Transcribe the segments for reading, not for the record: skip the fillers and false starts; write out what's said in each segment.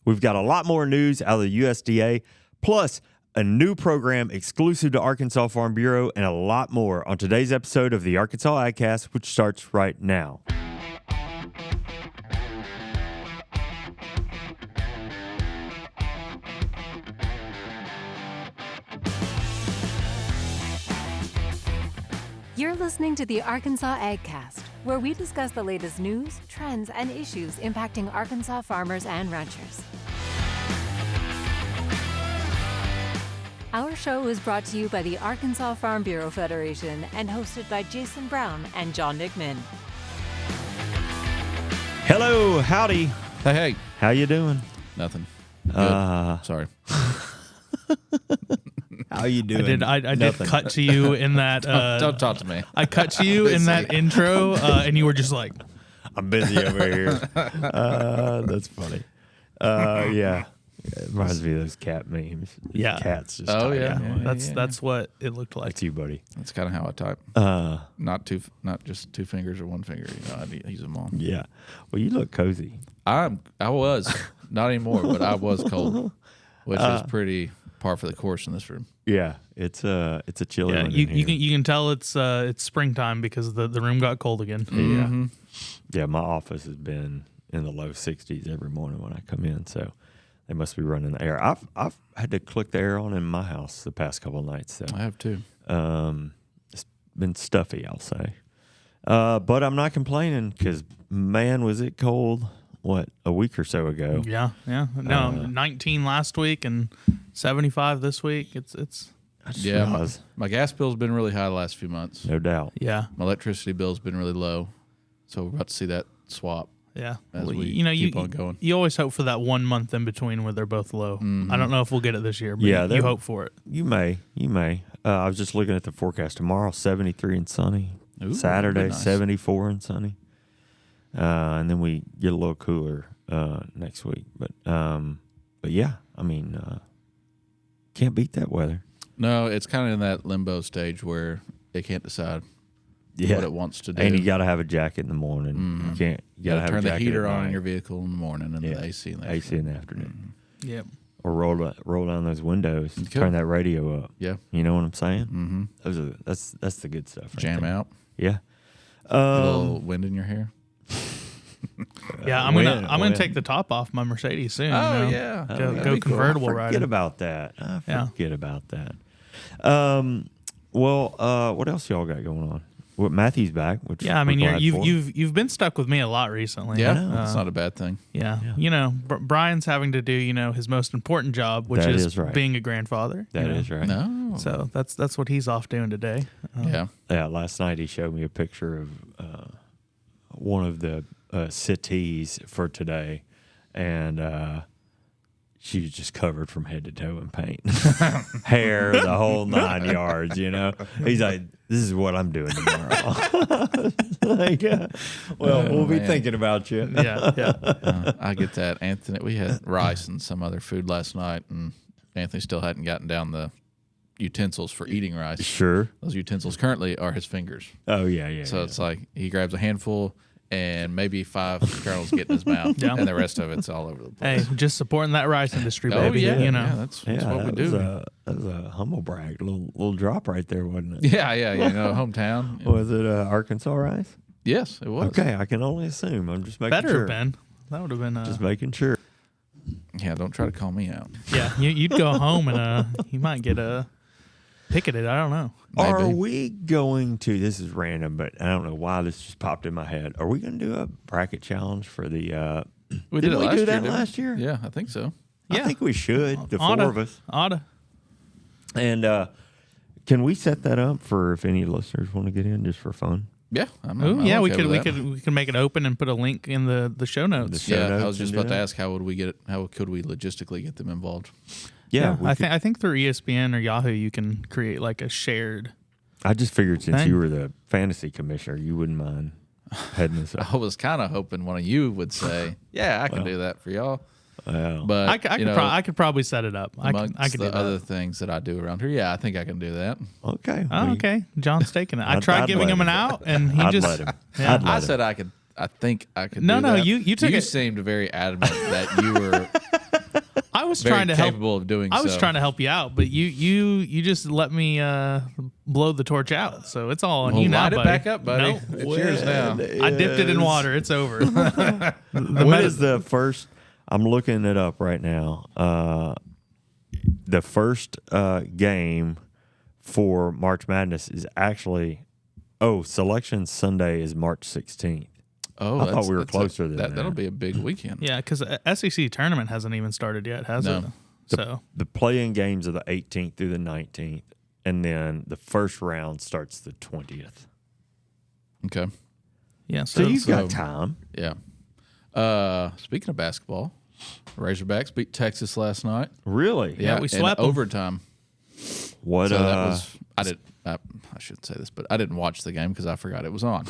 We've got a lot more news out of the USDA, plus a new program exclusive to Arkansas Farm Bureau, and a lot more on today's episode of the Arkansas AgCast, which starts right now. You're listening to the Arkansas AgCast, where we discuss the latest news, trends, and issues impacting Arkansas farmers and ranchers. Our show is brought to you by the Arkansas Farm Bureau Federation and hosted by Jason Brown and John Nickman. Hello, howdy. Hey. How you doing? Nothing. Good. Sorry. How you doing? I did cut to you in that. Don't talk to me. I cut to you in that intro, and you were just like, I'm busy over here. That's funny. Yeah. It reminds me of those cat memes. Yeah. Cats just That's what it looked like. That's you, buddy. That's kind of how I type. Not just two fingers or one finger. I use them all. Yeah. Well, you look cozy. I was not anymore, but I was cold, which is pretty par for the course in this room. Yeah, it's a chilly one. You can tell it's springtime because the room got cold again. Mm-hmm. Yeah, my office has been in the low 60s every morning when I come in, so they must be running the air. I've had to click the air on in my house the past couple of nights. So I have too. It's been stuffy, I'll say, but I'm not complaining because man, was it cold. What, a week or so ago? Yeah. No, 19 last week and 75 this week. It's my gas bill's been really high the last few months. No doubt. Yeah. My electricity bill's been really low, so we're about to see that swap. Yeah. As we keep on going. You always hope for that 1 month in between where they're both low. Mm-hmm. I don't know if we'll get it this year, but you hope for it. You may. I was just looking at the forecast. Tomorrow, 73 and sunny. Ooh, Saturday, nice. 74 and sunny. And then we get a little cooler next week. But yeah, I mean, can't beat that weather. No, it's kind of in that limbo stage where it can't decide what it wants to do. And you got to have a jacket in the morning. Mm-hmm. You got to have turn a jacket the heater at on night. in your vehicle in the morning and the AC in the afternoon. AC in the afternoon. Mm-hmm. Yep. Or roll down those windows, Cool. turn that radio up. Yeah. You know what I'm saying? Mm-hmm. That's the good stuff. Right Jam there. out. Yeah. A little wind in your hair. Yeah, I'm gonna take the top off my Mercedes soon. Oh, yeah. Go convertible riding. Forget about that. Well, what else y'all got going on? Well, Matthew's back. Which I mean, we're glad for. you've been stuck with me a lot recently. Yeah, that's not a bad thing. Yeah. You know, Brian's having to do his most important job, which is right. being a grandfather. That is right. No. So that's what he's off doing today. Yeah. Last night he showed me a picture of one of the settees for today, and she was just covered from head to toe in paint, hair, the whole 9 yards. He's like, "This is what I'm doing tomorrow." We'll be thinking about you. Yeah. I get that. Anthony, we had rice and some other food last night, and Anthony still hadn't gotten down the utensils for eating rice. Sure. Those utensils currently are his fingers. Oh, yeah. So it's like he grabs a handful and maybe 5 kernels get in his mouth, Yeah. and the rest of it's all over the Hey, place. just supporting that rice industry, Oh, baby. yeah. You know. Yeah, that's what we do. That was a humble brag, little drop right there, wasn't it? Yeah, hometown. Was it Arkansas rice? Yes, it was. Okay, I can only assume. I'm just making Better sure. have been. That would have been. Just making sure. Yeah, don't try to call me out. Yeah, you'd go home and you might get picketed. I don't know. Maybe. Are we going to? This is random, but I don't know why this just popped in my head. Are we going to do a bracket challenge for the? We did did it we last do year, that didn't we? last year? Yeah, I think so. I Yeah. think we should. The Oughta. four of us. Oughta. And can we set that up for if any listeners want to get in just for fun? Yeah. Oh yeah, we could make it open and put a link in the show notes. show Yeah, notes I was just and do about to that? ask how could we logistically get them involved? Yeah, I think through ESPN or Yahoo you can create like a shared. I just figured since thing. you were the fantasy commissioner, you wouldn't mind heading this up. I was kind of hoping one of you would say, "Yeah, I can do that for y'all." Well, But I could probably set it up. I amongst could do the that. other things that I do around here, yeah, I think I can do that. okay. Oh, okay. John's taking it. I I'd tried giving let him an him. out, and he I'd just. let him. Yeah. I'd let I him. said I could. I think I could. No, do no, that. you took You it- seemed very adamant that you were was very trying to help. capable of doing. I was so. trying to help you out, but you just let me blow the torch out. So it's all on Well, you now, light it buddy. back up, buddy. No. It's yours now. I dipped it in water. It's over. What is the first? I'm looking it up right now. The first game for March Madness is actually Selection Sunday is March 16th. Oh, I thought we were closer than that. That'll be a big weekend. Yeah, because SEC tournament hasn't even started yet, has No. it? So The play-in games are the 18th through the 19th, and then the first round starts the 20th. Okay. yeah, So so, you've got time. Yeah. Speaking of basketball, Razorbacks beat Texas last night. Really? Yeah, we in swept 'em. overtime. What? So that was I shouldn't say this, but I didn't watch the game because I forgot it was on.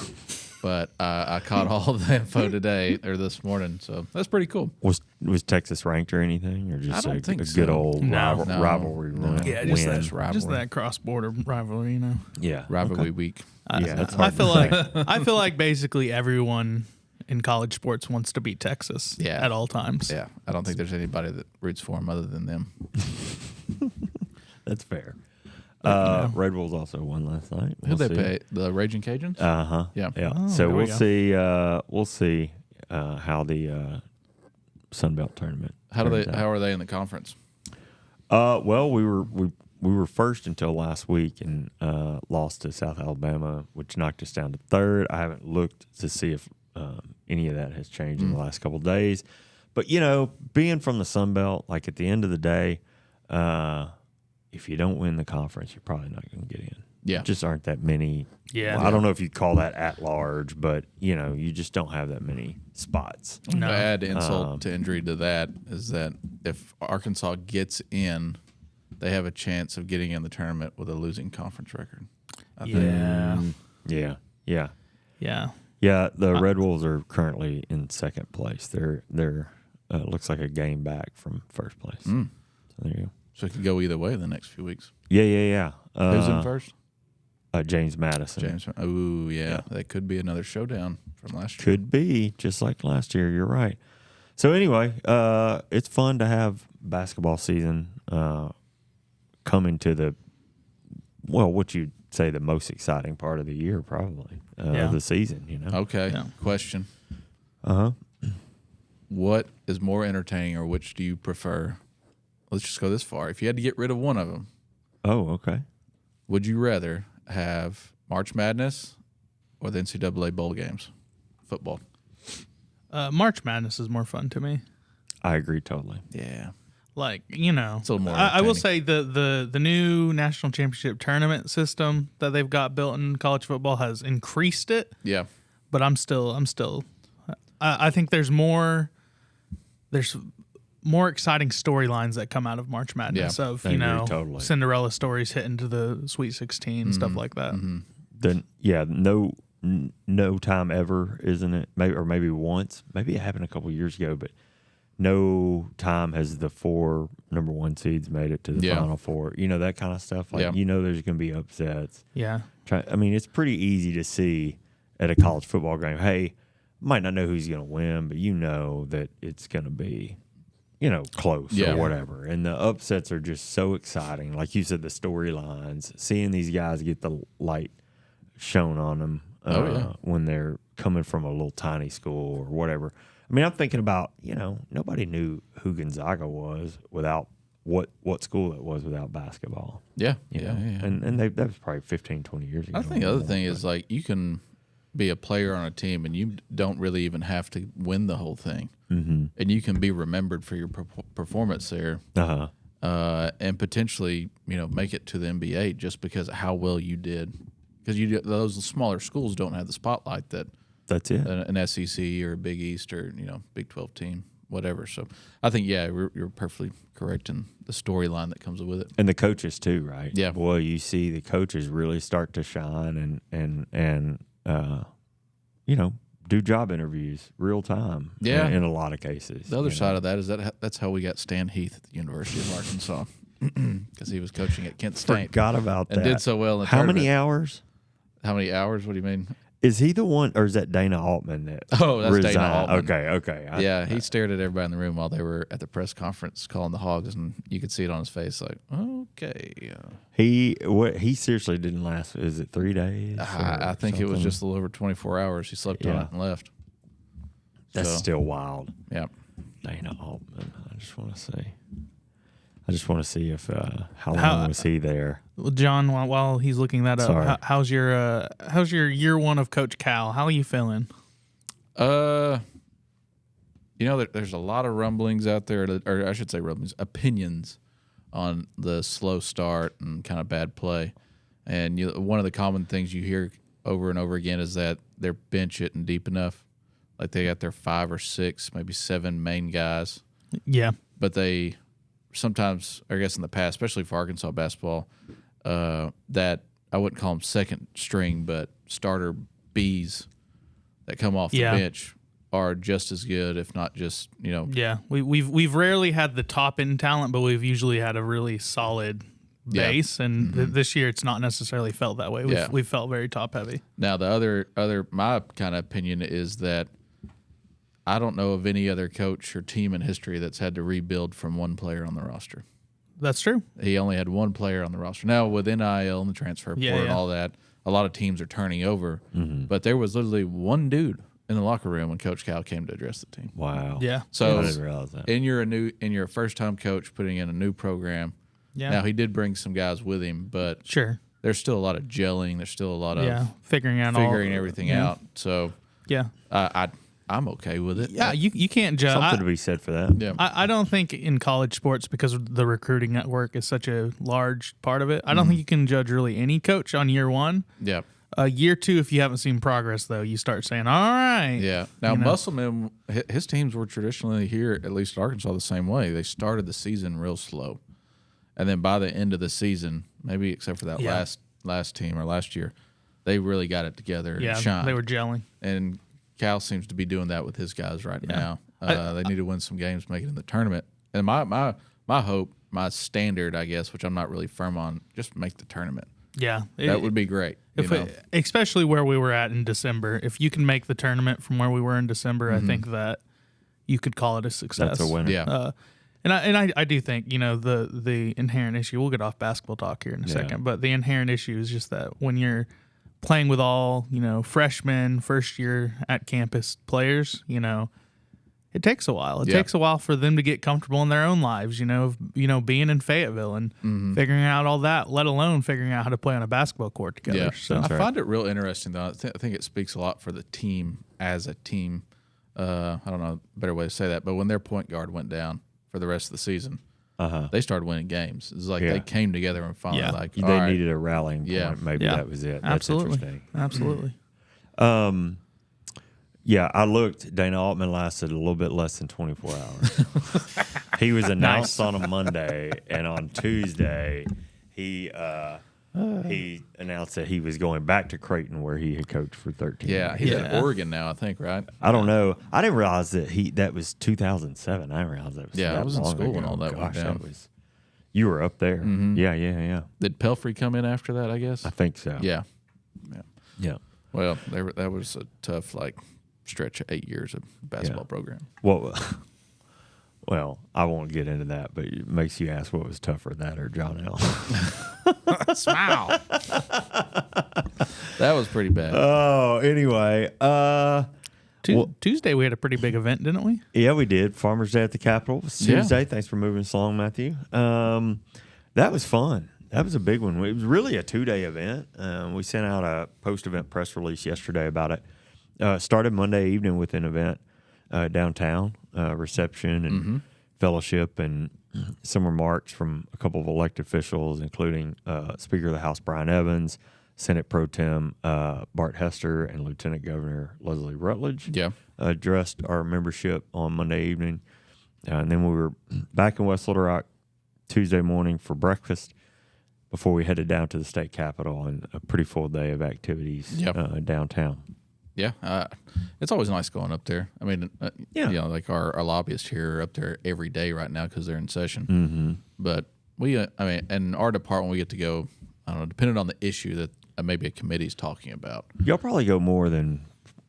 But I caught all of the info today or this morning, so that's pretty cool. was Texas ranked or anything, or just I don't a think good so. old No. rivalry No. win? yeah, win. just rivalry. that cross-border rivalry, you know. Yeah, Rivalry week. Yeah, that's I hard feel to like I feel like basically everyone in college sports wants to beat Texas Yeah. at all times. Yeah, I don't think there's anybody that roots for them other than them. That's fair. Red Bulls also won last night. Who'd they pay? The Raging Cajuns? Yeah. Oh, So there we we'll see how the Sun Belt tournament. How turns out. are they in the conference? Well, we were first until last week and lost to South Alabama, which knocked us down to third. I haven't looked to see if any of that has changed in the last couple of days. But being from the Sun Belt, like at the end of the day, if you don't win the conference, you're probably not going to get in. Yeah. Just aren't that many. Yeah. I don't know if you call that at large, but you just don't have that many spots. No. To add insult to injury to that is that if Arkansas gets in, they have a chance of getting in the tournament with a losing conference record. I think. Yeah. Yeah. Yeah. The Red Wolves are currently in second place. They're looks like a game back from first place. So there you go. So it could go either way in the next few weeks. Yeah. Who's in first? James Madison. James. Oh, yeah. That could be another showdown from last year. Could be, just like last year. You're right. So anyway, it's fun to have basketball season coming to what you'd say the most exciting part of the year, probably, of the season, Okay. Yeah. Question. Uh-huh. What is more entertaining or which do you prefer? Let's just go this far. If you had to get rid of one of them, Oh, okay. would you rather have March Madness or the NCAA bowl games? Football. March Madness is more fun to me. I agree totally. Yeah. Like, It's a little more I will entertaining. say the new national championship tournament system that they've got built in college football has increased it, Yeah. but I'm still I think there's more exciting storylines that come out of March Madness Yeah, of, I agree totally. Cinderella stories hitting to the Sweet 16, stuff like that. Then no time ever, isn't it? Maybe once. Maybe it happened a couple years ago, but no time has the 4 number 1 seeds made it to the Final Four. That kind of stuff. Like there's going to be upsets. Yeah. It's pretty easy to see at a college football game. Hey, might not know who's going to win, but that it's going to be close or whatever. And the upsets are just so exciting. Like you said, the storylines, seeing these guys get the light shown on them when they're coming from a little tiny school or whatever. I mean, I'm thinking about, nobody knew who Gonzaga was without what school it was without basketball. Yeah. You know? Yeah. And that was probably 15, 20 years ago. I think the other thing is like you can be a player on a team and you don't really even have to win the whole thing. Mm-hmm. And you can be remembered for your performance there and potentially, make it to the NBA just because of how well you did. Because those smaller schools don't have the spotlight that that's it. An SEC or a Big East or, Big 12 team, whatever. So I think, you're perfectly correct in the storyline that comes with it. And the coaches too, right? Yeah. Boy, you see the coaches really start to shine and do job interviews real time. Yeah. In a lot of cases. The other side of that is that's how we got Stan Heath at the University of Arkansas because he was coaching at Kent State. Forgot about that. And did so well in the How many tournament. hours? How many hours? What do you mean? Is he the one, or is that Dana Altman that Oh, that's resigned? Dana Altman. Okay. He stared at everybody in the room while they were at the press conference calling the Hogs, and you could see it on his face, like, okay. He seriously didn't last. Is it 3 days? I think it was just a little over 24 hours. He slept on it and left. That's still wild. Yeah. Dana Altman. I just want to see if how long was he there? Well, John, while he's looking that up, how's your year one of Coach Cal? How are you feeling? There's a lot of rumblings out there, or I should say rumblings, opinions on the slow start and kind of bad play. And one of the common things you hear over and over again is that their bench isn't deep enough. Like they got their 5 or 6, maybe 7 main guys. Yeah. But they sometimes, I guess in the past, especially for Arkansas basketball, that I wouldn't call them second string, but starter Bs that come off the bench are just as good, if not just, Yeah, we've rarely had the top end talent, but we've usually had a really solid base, and this year it's not necessarily felt that way. We've felt very top heavy. Now the other my kind of opinion is that I don't know of any other coach or team in history that's had to rebuild from one player on the roster. That's true. He only had one player on the roster. Now, with NIL and the transfer portal and all that, a lot of teams are turning over. But there was literally one dude in the locker room when Coach Cal came to address the team. Wow. Yeah. So I didn't realize that. in your first time coach putting in a new program. Yeah. Now he did bring some guys with him, but Sure. there's still a lot of gelling. There's still a lot of figuring everything out. So I'm okay with it. Yeah, you can't judge. Something to be said for that. Yeah. I don't think in college sports, because the recruiting network is such a large part of it, I don't think you can judge really any coach on year one. Yeah. Year two, if you haven't seen progress, though, you start saying, all right. Yeah. Now, Musselman, his teams were traditionally here, at least at Arkansas, the same way. They started the season real slow. And then by the end of the season, maybe except for that last team or last year, they really got it together and shined. They were gelling. And Cal seems to be doing that with his guys right now. They need to win some games, make it in the tournament. And my hope, my standard, I guess, which I'm not really firm on, just make the tournament. Yeah. That would be great. Especially where we were at in December. If you can make the tournament from where we were in December, I think that you could call it a success. That's a winner. Yeah. And I do think, the inherent issue, we'll get off basketball talk here in a second, but the inherent issue is just that when you're playing with all, freshmen, first year at campus players, it takes a while. It takes a while for them to get comfortable in their own lives, being in Fayetteville and figuring out all that, let alone figuring out how to play on a basketball court together. Yeah. So I find it real interesting, though. I think it speaks a lot for the team as a team. I don't know a better way to say that, but when their point guard went down for the rest of the season, they started winning games. It's like they came together and finally they needed a rallying point. Yeah. Maybe that was it. Absolutely. That's interesting. Absolutely. I looked. Dana Altman lasted a little bit less than 24 hours. He was announced on a Monday, and on Tuesday, he announced that he was going back to Creighton, where he had coached for 13 years. Yeah, he's at Oregon now, I think, right? I don't know. I didn't realize that was 2007. I didn't realize that was I was in long school when ago. all that went down. You were up there. Yeah. Did Pelfrey come in after that, I guess? I think so. Yeah. Yeah. Well, that was a tough, stretch of 8 years of basketball program. Well, I won't get into that, but it makes you ask what was tougher, that or John L. Smile. That was pretty bad. Oh, anyway. Tuesday we had a pretty big event, didn't we? Yeah, we did. Farmers Day at the Capitol. It was Tuesday. Thanks for moving us along, Matthew. That was fun. That was a big one. It was really a 2-day event. We sent out a post-event press release yesterday about it. Started Monday evening with an event downtown, reception and fellowship, and some remarks from a couple of elected officials, including Speaker of the House Brian Evans, Senate Pro Tem Bart Hester, and Lieutenant Governor Leslie Rutledge. Yeah. Addressed our membership on Monday evening. And then we were back in West Little Rock Tuesday morning for breakfast before we headed down to the state capitol, and a pretty full day of activities downtown. Yeah, it's always nice going up there. I mean, our lobbyists here are up there every day right now because they're in session. But we, and our department, we get to go, I don't know, depending on the issue that maybe a committee's talking about. Y'all probably go more than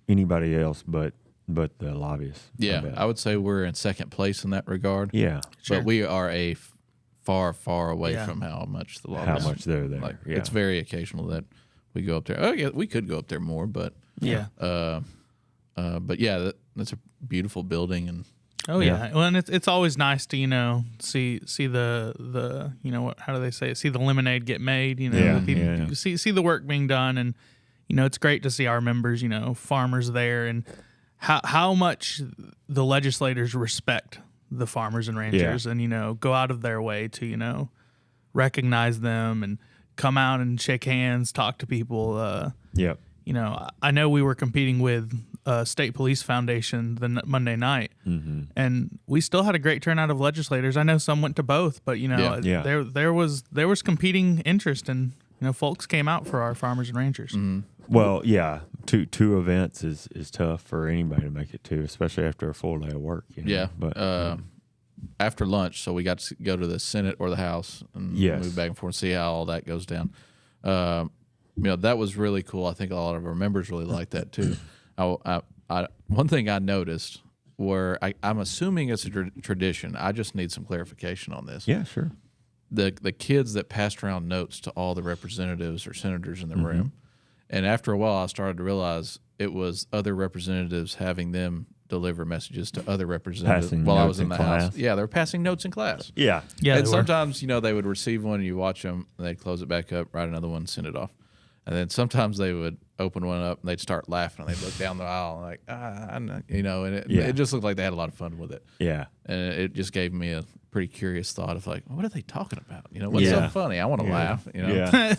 anybody else, but the lobbyists. Yeah, I would say we're in second place in that regard. Yeah, but we are far away from how much the lobbyists. How much they're there. Like, it's very occasional that we go up there. Oh yeah, we could go up there more, but but yeah, that's a beautiful building. And well, and it's always nice to see the how do they say it? See the lemonade get made. See the work being done, and it's great to see our members, farmers there, and how much the legislators respect the farmers and ranchers, and go out of their way to recognize them and come out and shake hands, talk to people. I know we were competing with State Police Foundation the Monday night, and we still had a great turnout of legislators. I know some went to both, but there was competing interest, and folks came out for our farmers and ranchers. Well, yeah, two events is tough for anybody to make it to, especially after a full day of work. But after lunch, so we got to go to the Senate or the House and move back and forth and see how all that goes down. That was really cool. I think a lot of our members really liked that too. One thing I noticed where I'm assuming it's a tradition. I just need some clarification on this. Yeah, sure. The kids that passed around notes to all the representatives or senators in the room, and after a while, I started to realize it was other representatives having them deliver messages to other representatives while I was in the House. Yeah, they were passing notes in class. Yeah. And sometimes, they would receive one and you watch them and they'd close it back up, write another one, send it off. And then sometimes they would open one up and they'd start laughing and they'd look down the aisle like, and it just looked like they had a lot of fun with it. Yeah. And it just gave me a pretty curious thought of like, what are they talking about? What's so funny? I want to laugh, Yeah.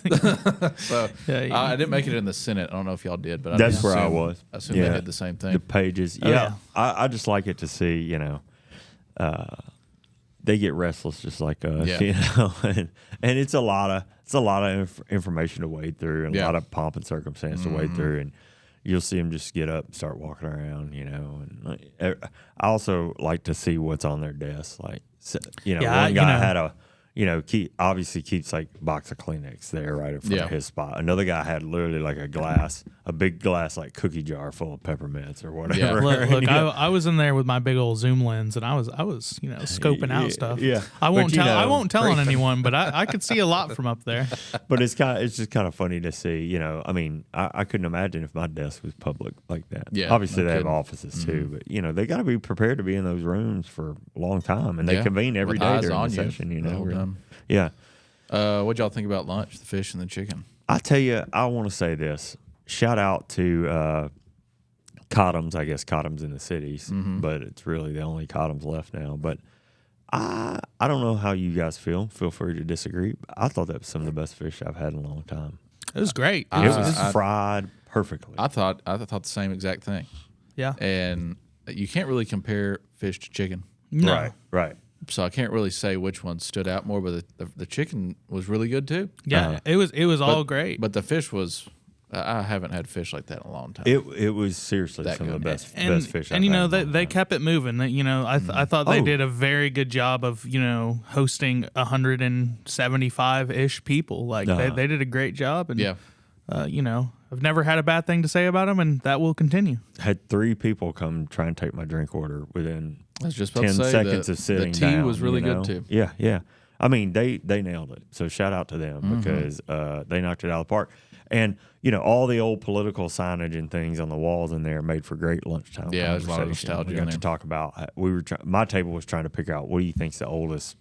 So I didn't make it in the Senate. I don't know if y'all did, but that's where I was. I assume they did the same thing. The pages. I just like it to see, they get restless just like us, and it's a lot of information to wade through and a lot of pomp and circumstance to wade through, and you'll see them just get up and start walking around, and I also like to see what's on their desk, like one guy had a obviously keeps like a box of Kleenex there right in front of his spot. Another guy had literally like a big glass like cookie jar full of peppermints or whatever. Look, I was in there with my big old zoom lens, and I was scoping out stuff. Yeah, I won't tell on anyone, but I could see a lot from up there. But it's just kind of funny to see. I couldn't imagine if my desk was public like that. Yeah, obviously they have offices too, but they got to be prepared to be in those rooms for a long time, and they convene every day during the session. Yeah. What'd y'all think about lunch, the fish and the chicken? I tell you, I want to say this. Shout out to Cottoms. I guess Cottoms in the cities, but it's really the only Cottoms left now. But I don't know how you guys feel. Feel free to disagree. I thought that was some of the best fish I've had in a long time. It was great. It was fried perfectly. I thought the same exact thing. Yeah. And you can't really compare fish to chicken. No. Right. So I can't really say which one stood out more, but the chicken was really good too. Yeah, it was all great. But the fish was, I haven't had fish like that in a long time. It was seriously some of the best fish. And they kept it moving. I thought they did a very good job of hosting 175-ish people. Like they did a great job. And I've never had a bad thing to say about them, and that will continue. Had 3 people come try and take my drink order within I was just about 10 to say seconds of sitting down. The tea was really good too. Yeah. I mean, they nailed it. So shout out to them because they knocked it out of the park. And all the old political signage and things on the walls in there made for great lunchtime. Yeah, there's a lot of nostalgia. We got to talk about. My table was trying to figure out what do you think's the oldest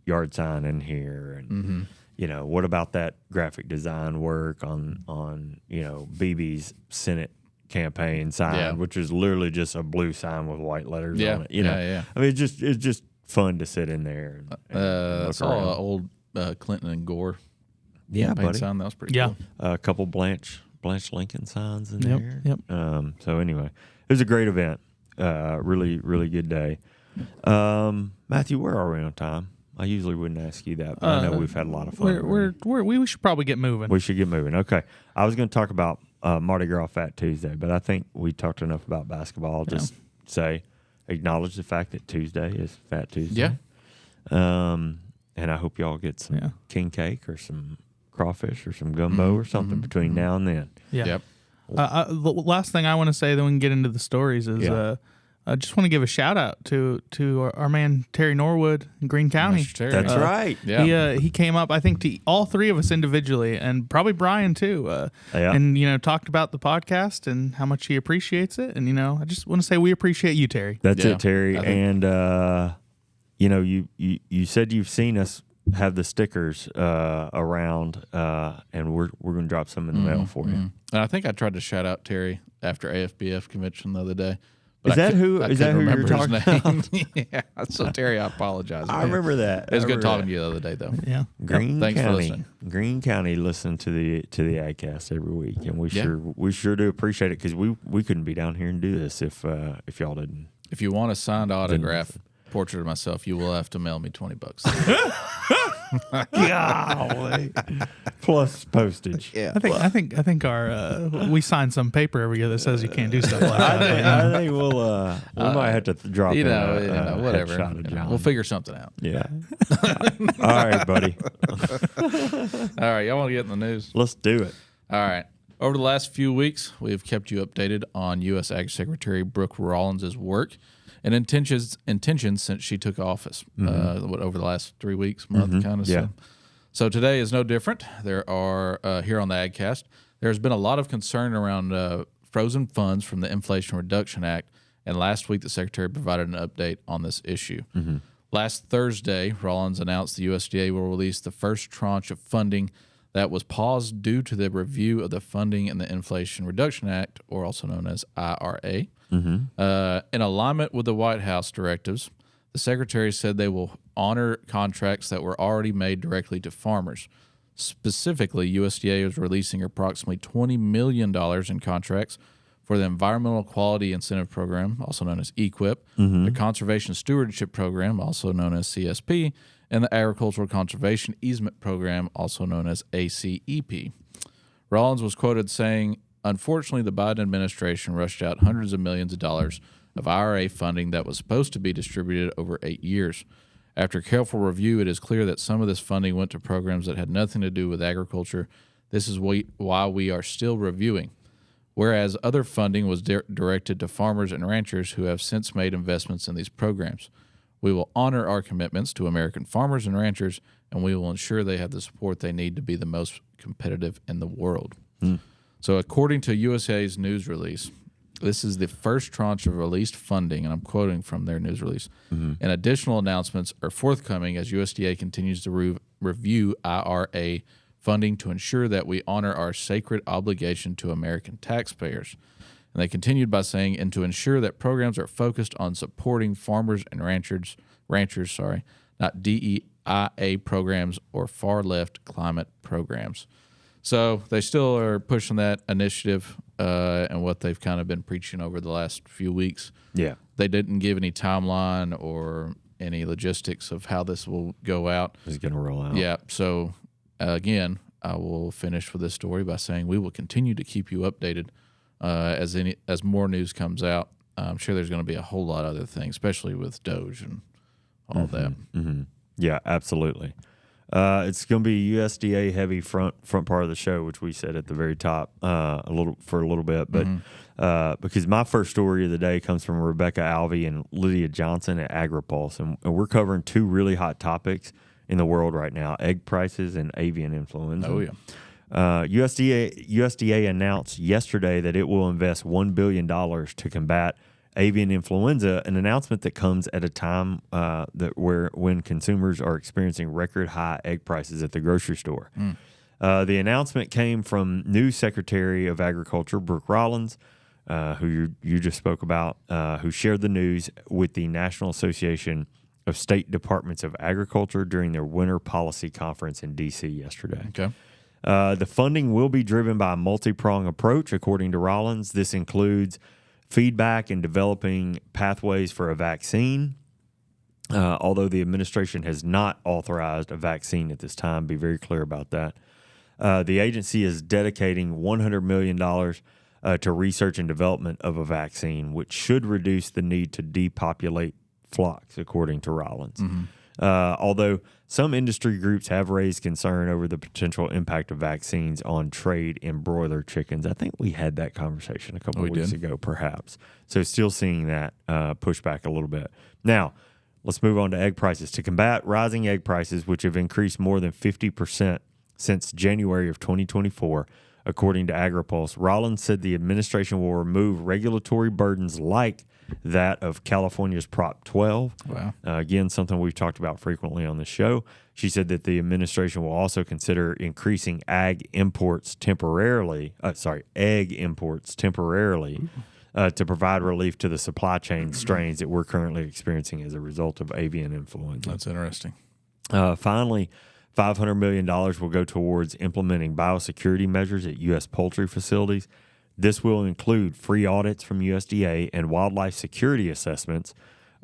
yard sign in here, and what about that graphic design work on BB's Senate campaign sign, which is literally just a blue sign with white letters on it. I mean, it's just fun to sit in there. I saw old Clinton and Gore campaign sign. That was pretty cool. A couple Blanche Lincoln signs in there. Yep. So anyway, it was a great event. Really, really good day. Matthew, where are we on time? I usually wouldn't ask you that, but I know we've had a lot of fun. We should probably get moving. We should get moving. Okay. I was going to talk about Mardi Gras Fat Tuesday, but I think we talked enough about basketball. Just acknowledge the fact that Tuesday is Fat Tuesday. Yeah. And I hope y'all get some king cake or some crawfish or some gumbo or something between now and then. Yeah. Yep. The last thing I want to say, then we can get into the stories, is I just want to give a shout out to our man Terry Norwood in Greene County. Mr. Terry. That's right. Yeah. He came up, I think, to all three of us individually, and probably Brian too. And talked about the podcast and how much he appreciates it. And I just want to say we appreciate you, Terry. That's it, Terry. And you said you've seen us have the stickers around, and we're going to drop some in the mail for you. And I think I tried to shout out Terry after AFBF convention the other day. Is that who you're talking about? Yeah. So Terry, I apologize. I remember that. It was good talking to you the other day, though. Yeah. Thanks for listening. Greene County listen to the AgCast every week, and we sure do appreciate it, because we couldn't be down here and do this if y'all didn't. If you want a signed autograph portrait of myself, you will have to mail me $20. Golly. Plus postage. Yeah. I think our we sign some paper every year that says you can't do stuff like that. I think we might have to drop in whatever. headshot of John. We'll figure something out. Yeah. All right, buddy. All right, y'all want to get in the news? Let's do it. All right. Over the last few weeks, we've kept you updated on U.S. Ag Secretary Brooke Rollins' work and intentions since she took office. Over the last 3 weeks, month, kind of. Yeah. So today is no different. There are here on the AgCast, there's been a lot of concern around frozen funds from the Inflation Reduction Act, and last week the Secretary provided an update on this issue. Last Thursday, Rollins announced the USDA will release the first tranche of funding that was paused due to the review of the funding in the Inflation Reduction Act, or also known as IRA. In alignment with the White House directives, the Secretary said they will honor contracts that were already made directly to farmers. Specifically, USDA is releasing approximately $20 million in contracts for the Environmental Quality Incentive Program, also known as EQIP, the Conservation Stewardship Program, also known as CSP, and the Agricultural Conservation Easement Program, also known as ACEP. Rollins was quoted saying, "Unfortunately, the Biden administration rushed out hundreds of millions of dollars of IRA funding that was supposed to be distributed over 8 years. After careful review, it is clear that some of this funding went to programs that had nothing to do with agriculture. This is why we are still reviewing. Whereas other funding was directed to farmers and ranchers who have since made investments in these programs. We will honor our commitments to American farmers and ranchers, and we will ensure they have the support they need to be the most competitive in the world." So according to USDA's news release, this is the first tranche of released funding, and I'm quoting from their news release, and additional announcements are forthcoming as USDA continues to review IRA funding to ensure that we honor our sacred obligation to American taxpayers. And they continued by saying, and to ensure that programs are focused on supporting farmers and ranchers, not DEIA programs or far-left climate programs. So they still are pushing that initiative and what they've kind of been preaching over the last few weeks. Yeah. They didn't give any timeline or any logistics of how this will go out. It's going to roll out. Yeah. So, again, I will finish with this story by saying we will continue to keep you updated as more news comes out. I'm sure there's going to be a whole lot of other things, especially with Doge and all that. Yeah, absolutely. It's going to be USDA heavy front part of the show, which we said at the very top a little bit. But because my first story of the day comes from Rebecca Alvey and Lydia Johnson at AgriPulse, and we're covering two really hot topics in the world right now: egg prices and avian influenza. Oh yeah. USDA announced yesterday that it will invest $1 billion to combat avian influenza, an announcement that comes at a time when consumers are experiencing record high egg prices at the grocery store. The announcement came from new Secretary of Agriculture Brooke Rollins, who you just spoke about, who shared the news with the National Association of State Departments of Agriculture during their Winter Policy Conference in D.C. yesterday. Okay. The funding will be driven by a multi-pronged approach, according to Rollins. This includes feedback and developing pathways for a vaccine. Although the administration has not authorized a vaccine at this time, be very clear about that. The agency is dedicating $100 million to research and development of a vaccine, which should reduce the need to depopulate flocks, according to Rollins. Although some industry groups have raised concern over the potential impact of vaccines on trade in broiler chickens. I think we had that conversation a couple of weeks ago, perhaps. So still seeing that push back a little bit. Now, let's move on to egg prices. To combat rising egg prices, which have increased more than 50% since January of 2024, according to AgriPulse, Rollins said the administration will remove regulatory burdens like that of California's Prop 12. Wow. Again, something we've talked about frequently on the show. She said that the administration will also consider increasing egg imports temporarily to provide relief to the supply chain strains that we're currently experiencing as a result of avian influenza. That's interesting. Finally, $500 million will go towards implementing biosecurity measures at U.S. poultry facilities. This will include free audits from USDA and wildlife security assessments,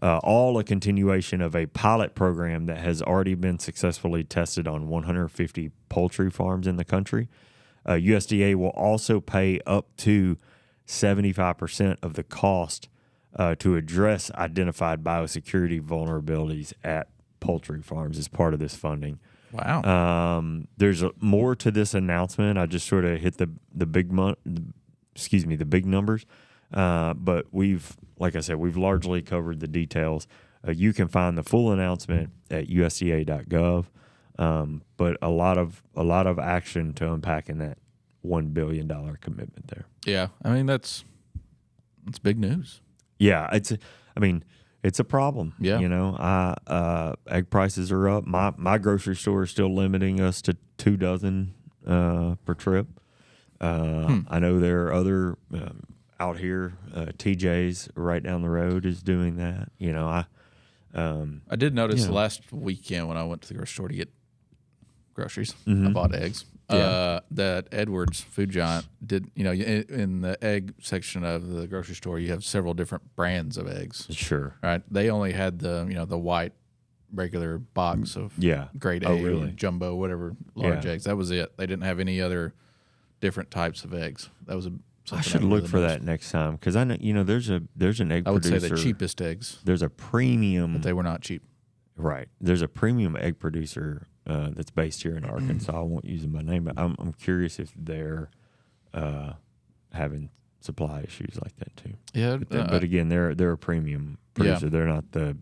all a continuation of a pilot program that has already been successfully tested on 150 poultry farms in the country. USDA will also pay up to 75% of the cost to address identified biosecurity vulnerabilities at poultry farms as part of this funding. Wow. There's more to this announcement. I just sort of hit the big numbers. But like I said, we've largely covered the details. You can find the full announcement at USDA.gov. But a lot of action to unpack in that $1 billion commitment there. Yeah, I mean that's big news. Yeah, it's a problem. Yeah. Egg prices are up. My grocery store is still limiting us to 2 dozen per trip. I know there are other out here. TJ's right down the road is doing that. I did notice last weekend when I went to the grocery store to get groceries, I bought eggs. That Edwards Food Giant did. In the egg section of the grocery store, you have several different brands of eggs. Sure. Right. They only had the white regular box of grade A, really? jumbo, whatever large eggs. That was it. They didn't have any other different types of eggs. That was I should look for that next time because I know there's an egg producer. I would say the cheapest eggs. There's a premium, but they were not cheap. Right. There's a premium egg producer that's based here in Arkansas. I won't use them by name, but I'm curious if they're having supply issues like that too. Yeah, but again, they're a premium producer. They're not the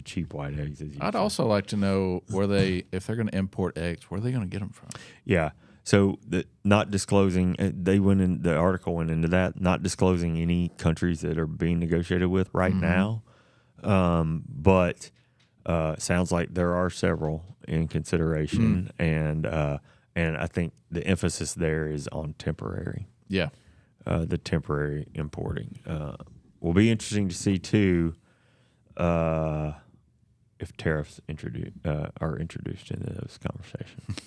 cheap white eggs. I'd also like to know if they're going to import eggs, where are they going to get them from? Yeah. So not disclosing, the article went into that, not disclosing any countries that are being negotiated with right now. But sounds like there are several in consideration, and I think the emphasis there is on temporary. Yeah, the temporary importing will be interesting to see too. If tariffs are introduced into those conversations,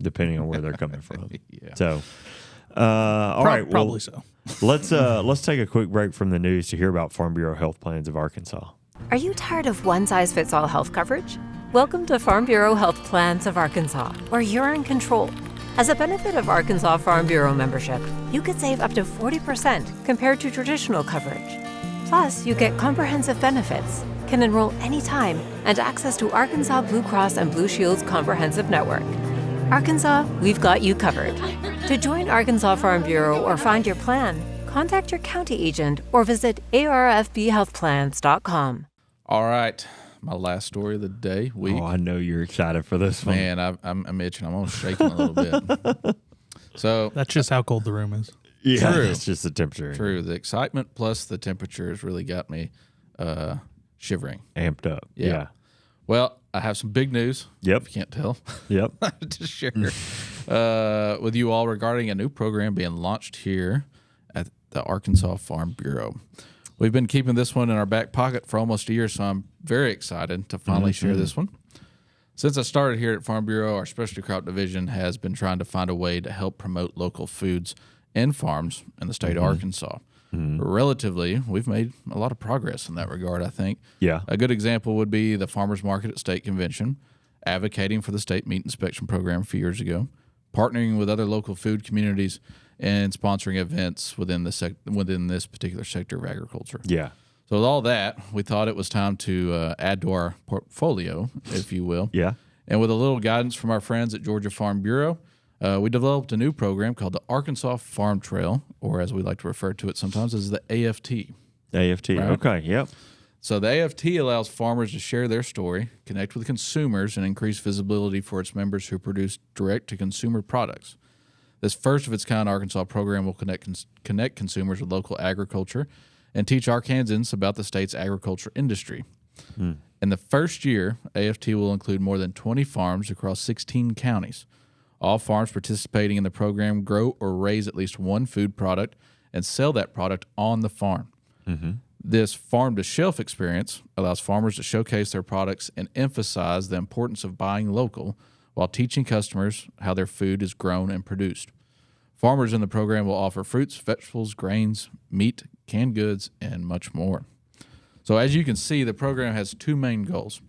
depending on where they're coming from. So, all right, probably so. Let's take a quick break from the news to hear about Farm Bureau health plans of Arkansas. Are you tired of one-size-fits-all health coverage? Welcome to Farm Bureau Health Plans of Arkansas, where you're in control. As a benefit of Arkansas Farm Bureau membership, you could save up to 40% compared to traditional coverage. Plus, you get comprehensive benefits, can enroll anytime, and access to Arkansas Blue Cross and Blue Shield's comprehensive network. Arkansas, we've got you covered. To join Arkansas Farm Bureau or find your plan, contact your county agent or visit arfbhealthplans.com. All right, my last story of the day. Oh, I know you're excited for this one. Man, I'm itching. I'm almost shaking a little bit. So that's just how cold the room is. Yeah, true. It's just the temperature. True. The excitement plus the temperature has really got me shivering. Amped up. Yeah. Well, I have some big news. Yep. If you can't tell. Yep. To share with you all regarding a new program being launched here at the Arkansas Farm Bureau. We've been keeping this one in our back pocket for almost a year, so I'm very excited to finally share this one. Since I started here at Farm Bureau, our specialty crop division has been trying to find a way to help promote local foods and farms in the state of Arkansas. Relatively, we've made a lot of progress in that regard, I think. Yeah. A good example would be the farmers market at state convention, advocating for the state meat inspection program a few years ago, partnering with other local food communities, and sponsoring events within this particular sector of agriculture. Yeah. So with all that, we thought it was time to add to our portfolio, if you will. Yeah. And with a little guidance from our friends at Georgia Farm Bureau, we developed a new program called the Arkansas Farm Trail, or as we like to refer to it sometimes as the AFT. AFT. Right? Okay. Yep. So the AFT allows farmers to share their story, connect with consumers, and increase visibility for its members who produce direct-to-consumer products. This first-of-its-kind Arkansas program will connect consumers with local agriculture and teach Arkansans about the state's agriculture industry. In the first year, AFT will include more than 20 farms across 16 counties. All farms participating in the program grow or raise at least one food product and sell that product on the farm. This farm-to-shelf experience allows farmers to showcase their products and emphasize the importance of buying local while teaching customers how their food is grown and produced. Farmers in the program will offer fruits, vegetables, grains, meat, canned goods, and much more. So as you can see, the program has two main goals: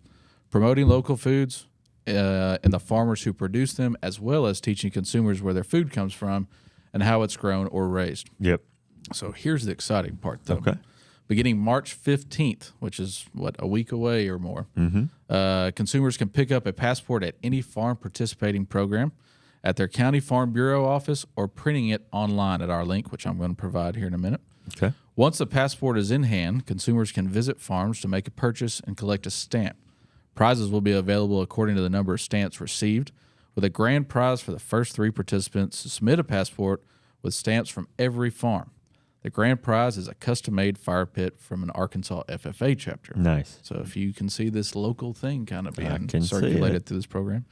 promoting local foods and the farmers who produce them, as well as teaching consumers where their food comes from and how it's grown or raised. Yep. So here's the exciting part, though. Okay. Beginning March 15th, which is, a week away or more, consumers can pick up a passport at any farm participating program at their county farm bureau office or printing it online at our link, which I'm going to provide here in a minute. Okay. Once the passport is in hand, consumers can visit farms to make a purchase and collect a stamp. Prizes will be available according to the number of stamps received, with a grand prize for the first 3 participants to submit a passport with stamps from every farm. The grand prize is a custom-made fire pit from an Arkansas FFA chapter. Nice. So if you can see this local thing kind of being can see circulated it. through this program.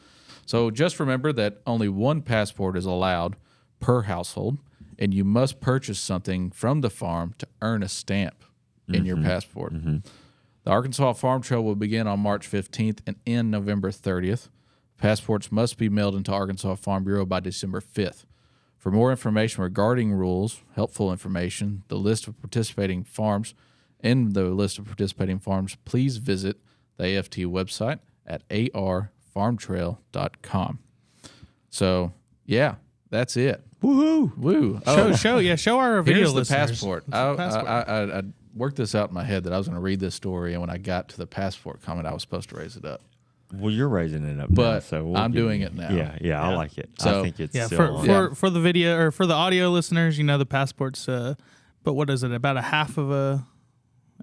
So just remember that only one passport is allowed per household, and you must purchase something from the farm to earn a stamp in your passport. The Arkansas Farm Trail will begin on March 15th and end November 30th. Passports must be mailed into Arkansas Farm Bureau by December 5th. For more information regarding rules, helpful information, the list of participating farms, please visit the AFT website at arfarmtrail.com. So, yeah, that's it. Woohoo! Woo! Show our video Here's the listeners. passport. What's the passport? I worked this out in my head that I was going to read this story, and when I got to the passport comment, I was supposed to raise it up. Well, you're raising it up now, But so I'm doing it now. Yeah, I like it. So- I think it's for the video or for the audio listeners, the passport's but what is it? About a half of a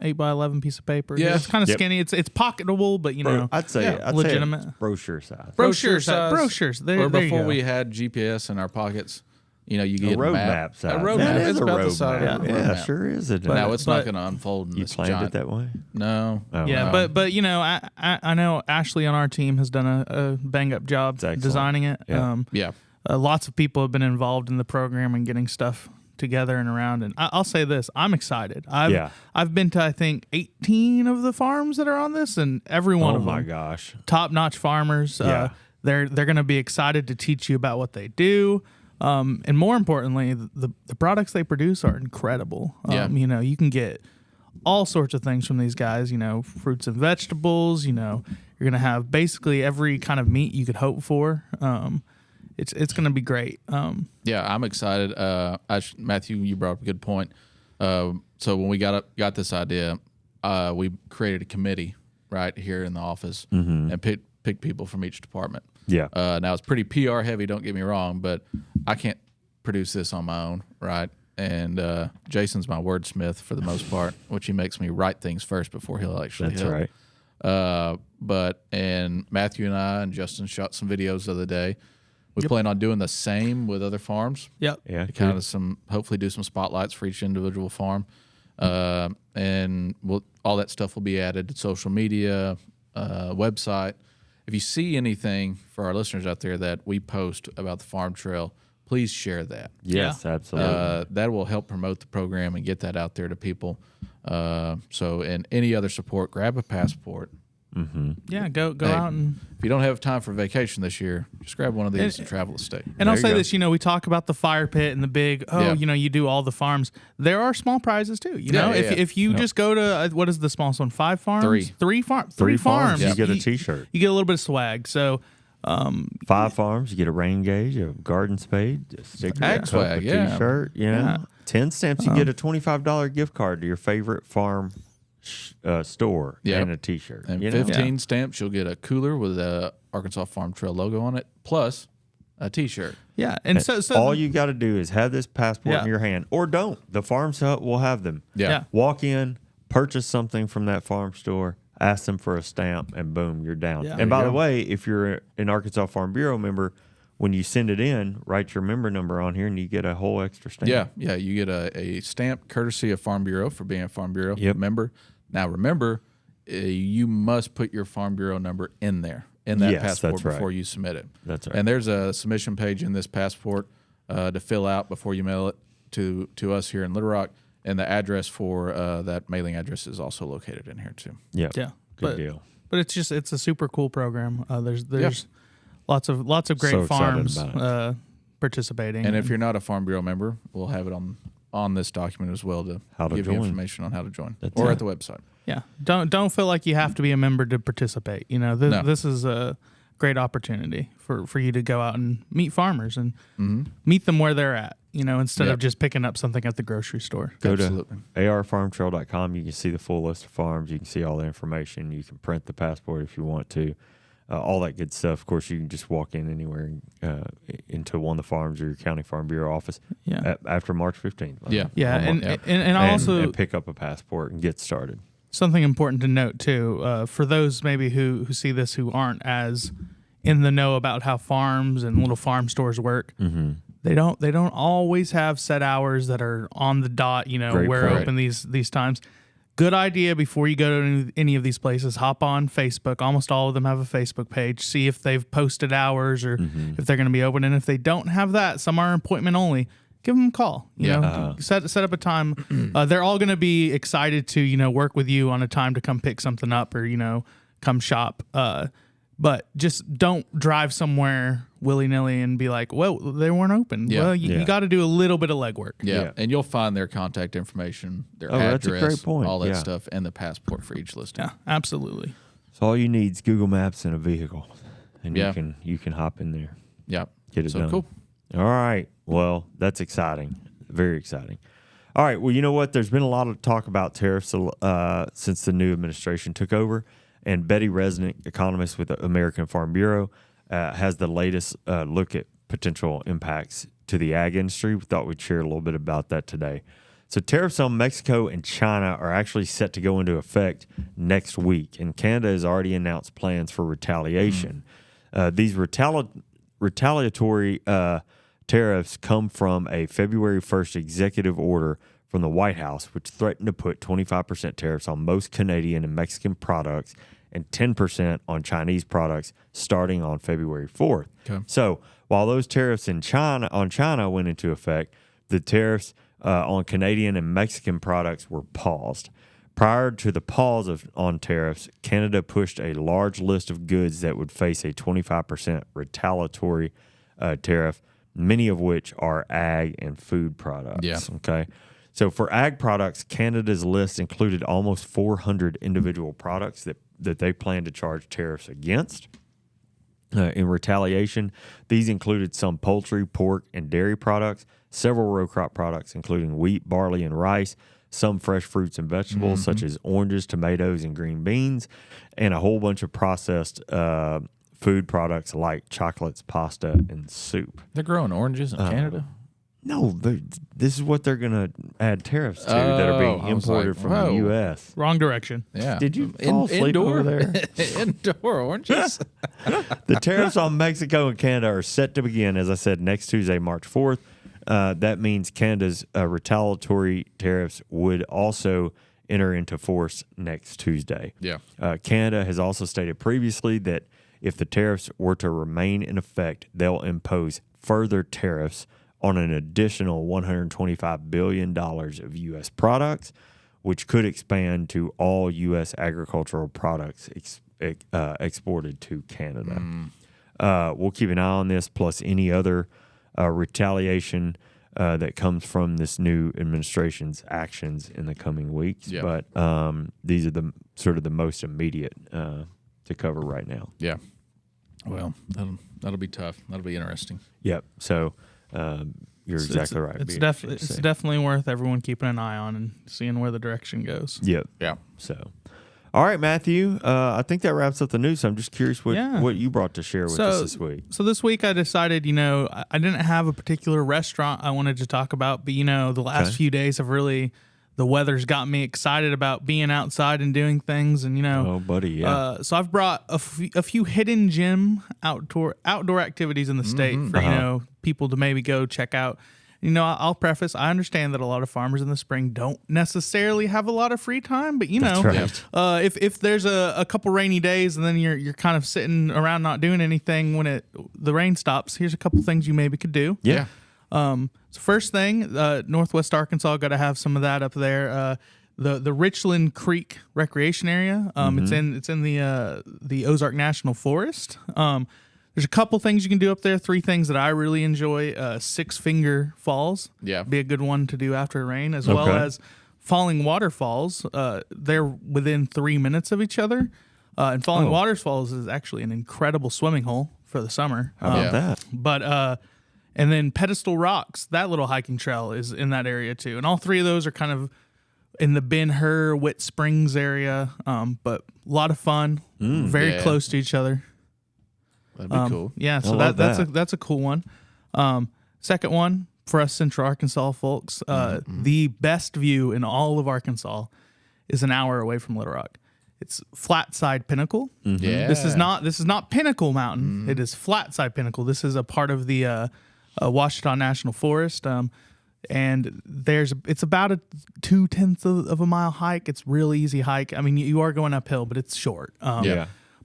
8x11 piece of paper. Yeah. It's kind of Yep. skinny. It's pocketable, but I'd say legitimate. it's brochure size. Brochures. There you before go. we had GPS in our pockets, you get road a map. map size. A road That map. is It's a about road the size map. of a road Yeah, map. sure is. Now it's not but- going to unfold in You this planned giant. it that way? No. Oh, Yeah, wow. but I know Ashley on our team has done a bang up job excellent. designing it. Yeah. Yeah. Lots of people have been involved in the program and getting stuff together and around. And I'll say this: I'm excited. I've been to I think 18 of the farms that are on this, and every one of them. Oh my gosh! Top notch farmers. Yeah. They're going to be excited to teach you about what they do. And more importantly, the products they produce are incredible. Yeah. You can get all sorts of things from these guys, fruits and vegetables, you're going to have basically every kind of meat you could hope for. It's going to be great. Yeah, I'm excited. Matthew, you brought up a good point. So when we got this idea, we created a committee right here in the office and picked people from each department. Yeah. Now it's pretty PR heavy. Don't get me wrong, but I can't produce this on my own, right? And Jason's my wordsmith for the most part, which he makes me write things first before he'll actually That's help. right. And Matthew and I and Justin shot some videos the other day. We plan on doing the same with other farms. Yep. Yeah. Kind of hopefully do some spotlights for each individual farm. And all that stuff will be added to social media, website. If you see anything for our listeners out there that we post about the farm trail, please share that. Yes, absolutely. That will help promote the program and get that out there to people. And any other support, grab a passport. Yeah, go out and. If you don't have time for vacation this year, just grab one of these and travel the state. And I'll you say go. this, we talk about the fire pit and the big, you do all the farms. There are small prizes too, Yeah. If you just go to, what is the smallest one? 5 farms? Three. Three farms. You get a T-shirt. You get a little bit of swag. So, 5 farms, you get a rain gauge, a garden spade, a sticker, Ag a cup, swag, a yeah. T-shirt. 10 stamps, you get a $25 gift card to your favorite farm store Yep. and a T-shirt. And you know? 15 stamps, you'll get a cooler with a Arkansas Farm Trail logo on it, plus a T-shirt. Yeah, and so all you got to do is have this passport Yeah. in your hand, or don't. The farm hut will have them. Yeah. Walk in, purchase something from that farm store, ask them for a stamp, and boom, you're down. Yeah. And by There the you way, if you're an Arkansas Farm Bureau member, when you send it in, write your member number on here, and you get a whole extra stamp. Yeah, you get a stamp courtesy of Farm Bureau for being a Farm Bureau Yep. member. Now, remember, you must put your Farm Bureau number in there, in that Yes, passport that's right. before you submit it. That's right. And there's a submission page in this passport to fill out before you mail it to us here in Little Rock. And the address for that mailing address is also located in here, too. Yep. yeah, Good deal. But it's a super cool program. There's lots of great So excited farms about participating. And if you're not a Farm Bureau member, we'll have it on this document as well to give you join. information on how to join, That's or it. at the website. yeah, don't feel like you have to be a member to participate. You know, No. this is a great opportunity for you to go out and meet farmers and meet them where they're at. You know, instead Yep. of just picking up something at the grocery store. Go Absolutely. to arfarmtrail.com. You can see the full list of farms. You can see all the information. You can print the passport if you want to. All that good stuff. Of course, you can just walk in anywhere into one of the farms or your county farm bureau office Yeah. after March 15th. Yeah, and Yeah. I also and pick up a passport and get started. something important to note too, for those maybe who see this who aren't as in the know about how farms and little farm stores work. Mm-hmm. They don't always have set hours that are on the dot. You know, Great we're point. open these times. Good idea before you go to any of these places. Hop on Facebook. Almost all of them have a Facebook page. See if they've posted hours or if they're going to be open. And if they don't have that, some are appointment only. Give them a call. You know, set up a time. They're all going to be excited to work with you on a time to come pick something up or come shop. But just don't drive somewhere willy-nilly and be like, well, they weren't open. Yeah. Well, you got to do a little bit of legwork. Yeah. Yeah. And you'll find their contact information, their Oh, address, that's a great point. all that Yeah. stuff, and the passport for each listing. Yeah, absolutely. So all you need is Google Maps and a vehicle, and Yeah. you can hop in there. Yeah. Get it so done. cool. All right. Well, that's exciting. Very exciting. All right. Well, you know what? There's been a lot of talk about tariffs since the new administration took over. And Betty Resnick, economist with the American Farm Bureau, has the latest look at potential impacts to the ag industry. We thought we'd share a little bit about that today. So tariffs on Mexico and China are actually set to go into effect next week. And Canada has already announced plans for retaliation. These retaliatory tariffs come from a February 1st executive order from the White House, which threatened to put 25% tariffs on most Canadian and Mexican products and 10% on Chinese products starting on February 4th. Okay. So while those tariffs on China went into effect, the tariffs on Canadian and Mexican products were paused. Prior to the pause on tariffs, Canada pushed a large list of goods that would face a 25% retaliatory tariff, many of which are ag and food products. Yeah. Okay. So for ag products, Canada's list included almost 400 individual products that they plan to charge tariffs against. In retaliation, these included some poultry, pork, and dairy products, several row crop products, including wheat, barley, and rice, some fresh fruits and vegetables, such as oranges, tomatoes, and green beans, and a whole bunch of processed food products like chocolates, pasta, and soup. They're growing oranges in Canada? No, this is what they're going to add tariffs to that are being I was imported like, from whoa. the U.S. Wrong direction. Yeah. Did you fall asleep indoor? over there? Indoor oranges? The tariffs on Mexico and Canada are set to begin, as I said, next Tuesday, March 4th. That means Canada's retaliatory tariffs would also enter into force next Tuesday. Yeah. Canada has also stated previously that if the tariffs were to remain in effect, they'll impose further tariffs on an additional $125 billion of U.S. products, which could expand to all U.S. agricultural products exported to Canada. We'll keep an eye on this, plus any other retaliation that comes from this new administration's actions in the coming weeks. Yeah. But these are the sort of the most immediate to cover right now. Yeah. Well, that'll be tough. That'll be interesting. Yep. So, you're exactly right. It's definitely worth everyone keeping an eye on and seeing where the direction goes. Yep. Yeah. So, all right, Matthew. I think that wraps up the news. So I'm just curious what you brought to share with us this week. So this week I decided, I didn't have a particular restaurant I wanted to talk about, but the last few days have really. The weather's got me excited about being outside and doing things, and oh, buddy, yeah. So I've brought a few hidden gem outdoor activities in the state for people to maybe go check out. I'll preface, I understand that a lot of farmers in the spring don't necessarily have a lot of free time, but That's right. if there's a couple rainy days and then you're kind of sitting around not doing anything when the rain stops, here's a couple things you maybe could do. Yeah. So first thing, Northwest Arkansas, got to have some of that up there. The Richland Creek Recreation Area. It's in the Ozark National Forest. There's a couple things you can do up there. 3 things that I really enjoy. Six Finger Falls. Yeah, be a good one to do after rain, as well as Falling Waterfalls. They're within 3 minutes of each other. And Falling Waterfalls is actually an incredible swimming hole for the summer. How about that? But and then Pedestal Rocks, that little hiking trail is in that area too. And all 3 of those are kind of in the Ben-Hur, Whit Springs area. But a lot of fun, very close to each other. That'd be cool. Yeah, so that's a cool one. Second one for us Central Arkansas folks, the best view in all of Arkansas is an hour away from Little Rock. It's Flatside Pinnacle. Yeah. This is not Pinnacle Mountain. It is Flatside Pinnacle. This is a part of the Washita National Forest. And it's about a 0.2 of a mile hike. It's real easy hike. I mean, you are going uphill, but it's short.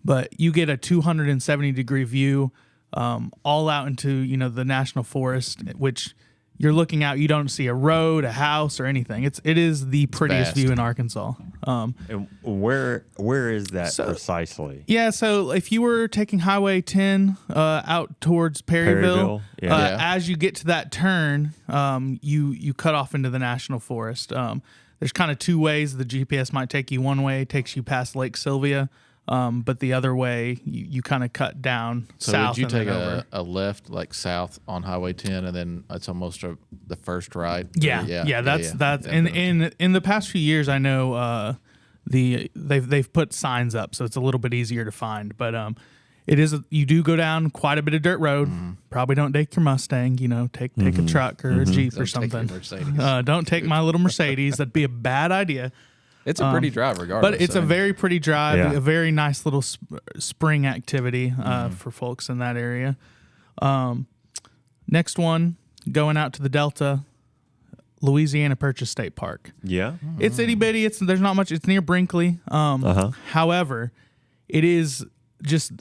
But you get a 270-degree view all out into the national forest, which you're looking out. You don't see a road, a house, or anything. It is the prettiest view in Arkansas. And where is that precisely? Yeah, so if you were taking Highway 10 out towards Perryville, as you get to that turn, you cut off into the national forest. There's kind of 2 ways the GPS might take you. One way takes you past Lake Sylvia. But the other way, you kind of cut down south. So would you take a left, like south on Highway 10, and then it's almost the first right? Yeah. That's in the past few years, I know they've put signs up, so it's a little bit easier to find. But you do go down quite a bit of dirt road. Probably don't take your Mustang. Take a truck or a Jeep or something. Don't take my little Mercedes. That'd be a bad idea. It's a pretty drive regardless. But it's a very pretty drive, a very nice little spring activity for folks in that area. Next one, going out to the Delta, Louisiana Purchase State Park. Yeah. It's itty bitty. There's not much. It's near Brinkley. However, it is just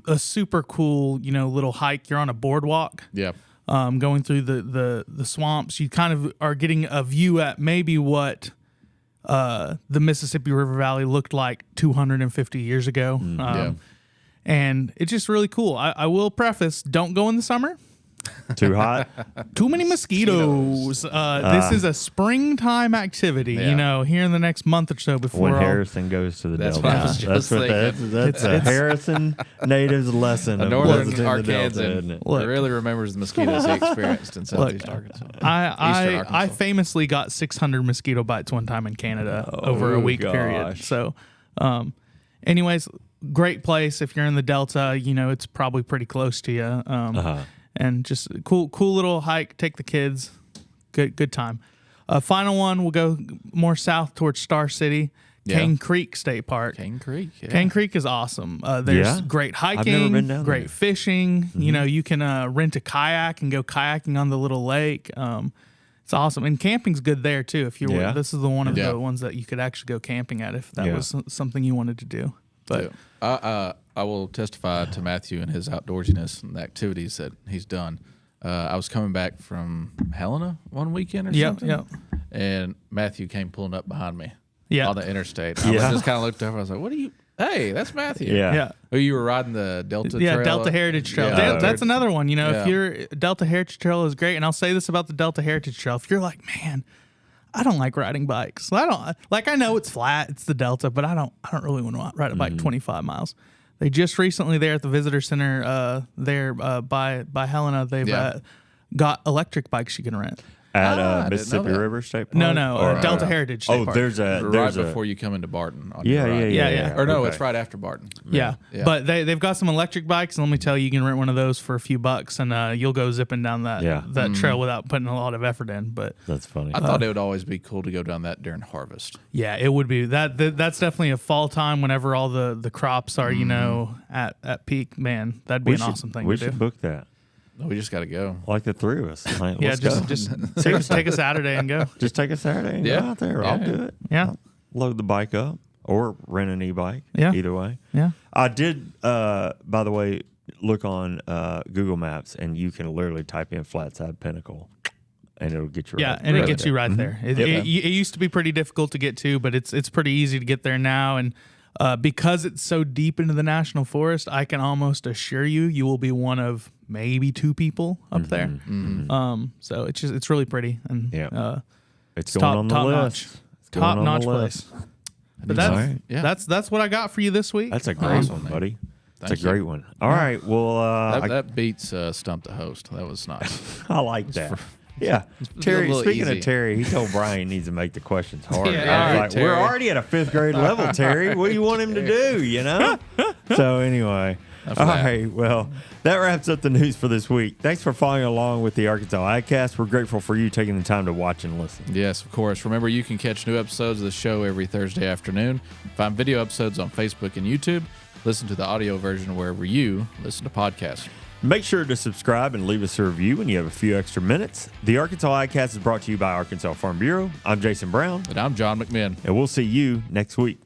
a super cool, little hike. You're on a boardwalk. Yeah. Going through the swamps. You kind of are getting a view at maybe what the Mississippi River Valley looked like 250 years ago. And it's just really cool. I will preface, don't go in the summer. Too hot? Too many mosquitoes. This is a springtime activity, here in the next month or so before. When Harrison goes to the Delta. That's a Harrison native's lesson. A northern Arkansas really remembers the mosquitoes he experienced in southeast Arkansas. I famously got 600 mosquito bites one time in Canada over a week period. So, anyways, great place. If you're in the Delta, it's probably pretty close to you. And just cool little hike. Take the kids. Good time. Final one, we'll go more south towards Star City. Cane Creek State Park. Cane Creek. Yeah. Cane Creek is awesome. There's great hiking. I've never been down great there. Fishing. You can rent a kayak and go kayaking on the little lake. It's awesome. And camping's good there too. If you were, this is the one of the ones that you could actually go camping at if that was something you wanted to do. But I will testify to Matthew and his outdoorsiness and the activities that he's done. I was coming back from Helena one weekend or something. And Matthew came pulling up behind me on the interstate. I just kind of looked over. I was like, "What are you? Hey, that's Matthew." Yeah. Oh, you were riding the Delta Trail? Yeah, Delta Heritage Trail. That's another one. If you're Delta Heritage Trail is great. And I'll say this about the Delta Heritage Trail. If you're like, man, I don't like riding bikes. I know it's flat, it's the Delta, but I don't really want to ride a bike 25 miles. They just recently there at the visitor center by Helena, they've got electric bikes you can rent. At I didn't know Mississippi that. River State Park? No, Or, Delta Heritage State Park. there's right a before you come into Barton. On yeah, your right. Yeah. Or no, okay. it's right after Barton. Yeah. Yeah. But they've got some electric bikes, and let me tell you, you can rent one of those for a few bucks, and you'll go zipping down that trail without putting a lot of effort in. But That's funny. I thought it would always be cool to go down that during harvest. yeah, it would be that's definitely a fall time whenever all the crops are at peak. Man, that'd be an awesome thing We to should do. book that. No, we just got to go. Like the three of us. Like, Yeah, let's go. just take a Saturday and go. Just take a Saturday and Yeah. go out there. Yeah, I'll yeah. do it. Yeah. I'll load the bike up or rent an e-bike. Yeah. Either way. Yeah. I did, by the way, look on Google Maps, and you can literally type in Flatside Pinnacle, and it'll get you right. Yeah, and it gets you right there. It Yep. used to be pretty difficult to get to, but it's pretty easy to get there now. And because it's so deep into the national forest, I can almost assure you will be one of maybe 2 people up there. So it's really pretty, and Yeah. It's it's going on the top list. notch. It's going on the Top-notch list. place. But that's Alright. Yeah. that's what I got for you this week. That's a great Awesome, one, man. buddy. That's Thank a great one. All right. Well, That beats Stump the Host. That was nice. I like that. Yeah. a Terry, little speaking easy. of Terry, he told Brian he needs to make the questions harder. Yeah, I was all right, like, Terry. we're already at a 5th grade level, Terry. What do you want him to do, you know? So anyway. All that. right. Well, that wraps up the news for this week. Thanks for following along with the Arkansas AgCast. We're grateful for you taking the time to watch and listen. Yes, of course. Remember, you can catch new episodes of the show every Thursday afternoon. Find video episodes on Facebook and YouTube. Listen to the audio version wherever you listen to podcasts. Make sure to subscribe and leave us a review when you have a few extra minutes. The Arkansas AgCast is brought to you by Arkansas Farm Bureau. I'm Jason Brown, And I'm John McMinn. and we'll see you next week.